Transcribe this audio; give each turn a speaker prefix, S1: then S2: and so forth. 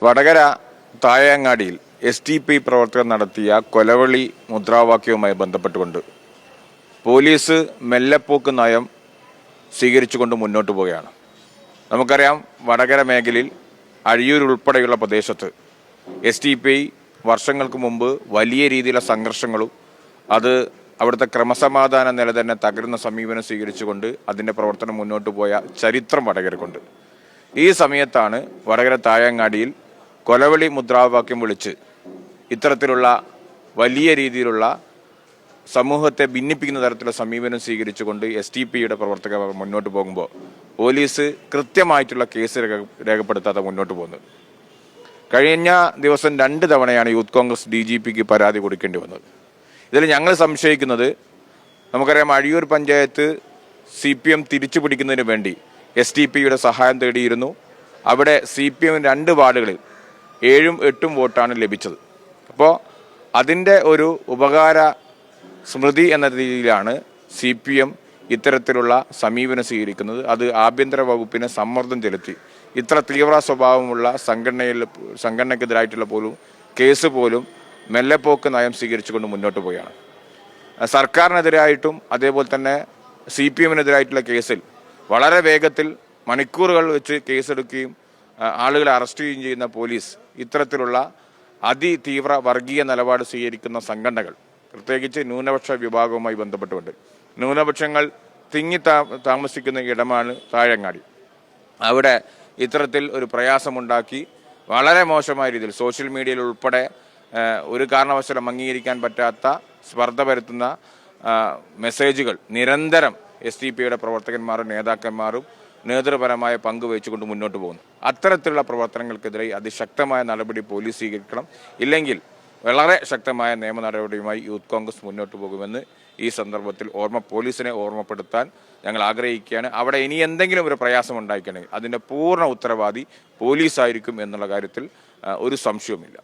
S1: Vadakara തായങ്ങാടിയിൽ STP പ്രവർത്തകർ നടത്തിയ കൊലവിളി മുദ്രാവാക്യവുമായി ബന്ധപ്പെട്ടുകൊണ്ട് പോലീസ് മെല്ലെപ്പോക്ക് നയം സ്വീകരിച്ചുകൊണ്ട് മുന്നോട്ട് പോവുകയാണ്. നമുക്കറിയാം, വടകര മേഖലയിൽ അഴിയൂർ ഉൾപ്പെടെയുള്ള പ്രദേശത്ത് STP വർഷങ്ങൾക്ക് മുമ്പ് വലിയ രീതിയിലുള്ള സംഘർഷങ്ങളും അത് അവിടുത്തെ ക്രമസമാധാന നില തന്നെ തകരുന്ന സമീപനം സ്വീകരിച്ചുകൊണ്ട് അതിൻ്റെ പ്രവർത്തനം മുന്നോട്ട് പോയ ചരിത്രം വടകരക്കുണ്ട്. ഈ സമയത്താണ് വടകര തായങ്ങാടിയിൽ കൊലവിളി മുദ്രാവാക്യം വിളിച്ച് ഇത്തരത്തിലുള്ള വലിയ രീതിയിലുള്ള സമൂഹത്തെ ഭിന്നിപ്പിക്കുന്ന തരത്തിലുള്ള സമീപനം സ്വീകരിച്ചുകൊണ്ട് STPയുടെ പ്രവർത്തകർ മുന്നോട്ട് പോകുമ്പോൾ പോലീസ് കൃത്യമായിട്ടുള്ള കേസ് രേഖപ്പെടുത്താതെ മുന്നോട്ട് പോകുന്നത്. കഴിഞ്ഞ ദിവസം 2 തവണയാണ് യൂത്ത് കോൺഗ്രസ് DGPക്ക് പരാതി കൊടുക്കേണ്ടി വന്നത്. ഇതിൽ ഞങ്ങൾ സംശയിക്കുന്നത്, നമുക്കറിയാം, അഴിയൂർ പഞ്ചായത്ത് CPM തിരിച്ചു പിടിക്കുന്നതിന് വേണ്ടി STPയുടെ സഹായം തേടിയിരുന്നു. അവിടെ CPM 2 വാർഡുകളിൽ 7ഉം 8ഉം വോട്ടാണ് ലഭിച്ചത്. അപ്പോൾ അതിൻ്റെ ഒരു ഉപകാര സ്മൃതി എന്ന രീതിയിലാണ് CPM ഇത്തരത്തിലുള്ള സമീപനം സ്വീകരിക്കുന്നത്. അത് ആഭ്യന്തര വകുപ്പിനെ സമ്മർദ്ദം ചെലുത്തി ഇത്ര തീവ്ര സ്വഭാവമുള്ള സംഘടനയ്ക്കെതിരായിട്ടുള്ള പോലും കേസ് പോലും മെല്ലെപ്പോക്ക് നയം സ്വീകരിച്ചുകൊണ്ട് മുന്നോട്ട് പോവുകയാണ്. സർക്കാരിനെതിരായിട്ടും അതേപോലെ തന്നെ CPMനെതിരായിട്ടുള്ള കേസിൽ വളരെ വേഗത്തിൽ മണിക്കൂറുകൾ വെച്ച് കേസെടുക്കുകയും ആളുകളെ അറസ്റ്റ് ചെയ്യുകയും ചെയ്യുന്ന പോലീസ് ഇത്തരത്തിലുള്ള അതിതീവ്ര വർഗീയ നിലപാട് സ്വീകരിക്കുന്ന സംഘടനകൾ, പ്രത്യേകിച്ച് ന്യൂനപക്ഷ വിഭാഗവുമായി ബന്ധപ്പെട്ടുകൊണ്ട്, ന്യൂനപക്ഷങ്ങൾ താമസിക്കുന്ന ഇടമാണ് താഴങ്ങാടി. അവിടെ ഇത്തരത്തിൽ ഒരു പ്രയാസമുണ്ടാക്കി വളരെ മോശമായ രീതിയിൽ സോഷ്യൽ മീഡിയയിൽ ഉൾപ്പെടെ ഒരു കാരണവശാലും അംഗീകരിക്കാൻ പറ്റാത്ത സ്പർദ്ധ വരുത്തുന്ന മെസ്സേജുകൾ നിരന്തരം STPയുടെ പ്രവർത്തകന്മാരും നേതാക്കന്മാരും നേതൃപരമായ പങ്ക് വഹിച്ചുകൊണ്ട് മുന്നോട്ട് പോകുന്നു. അത്തരത്തിലുള്ള പ്രവർത്തനങ്ങൾക്കെതിരെ അതിശക്തമായ നടപടി പോലീസ് സ്വീകരിക്കണം. ഇല്ലെങ്കിൽ വളരെ ശക്തമായ നിയമ നടപടിയുമായി യൂത്ത് കോൺഗ്രസ് മുന്നോട്ട് പോകുമെന്ന് ഈ സന്ദർഭത്തിൽ പോലീസിനെ ഓർമ്മപ്പെടുത്താൻ ഞങ്ങൾ ആഗ്രഹിക്കുകയാണ്. അവിടെ ഇനി എന്തെങ്കിലും ഒരു പ്രയാസം ഉണ്ടായിക്കണമെങ്കിൽ അതിൻ്റെ പൂർണ്ണ ഉത്തരവാദി പോലീസായിരിക്കും എന്നുള്ള കാര്യത്തിൽ ഒരു സംശയവുമില്ല.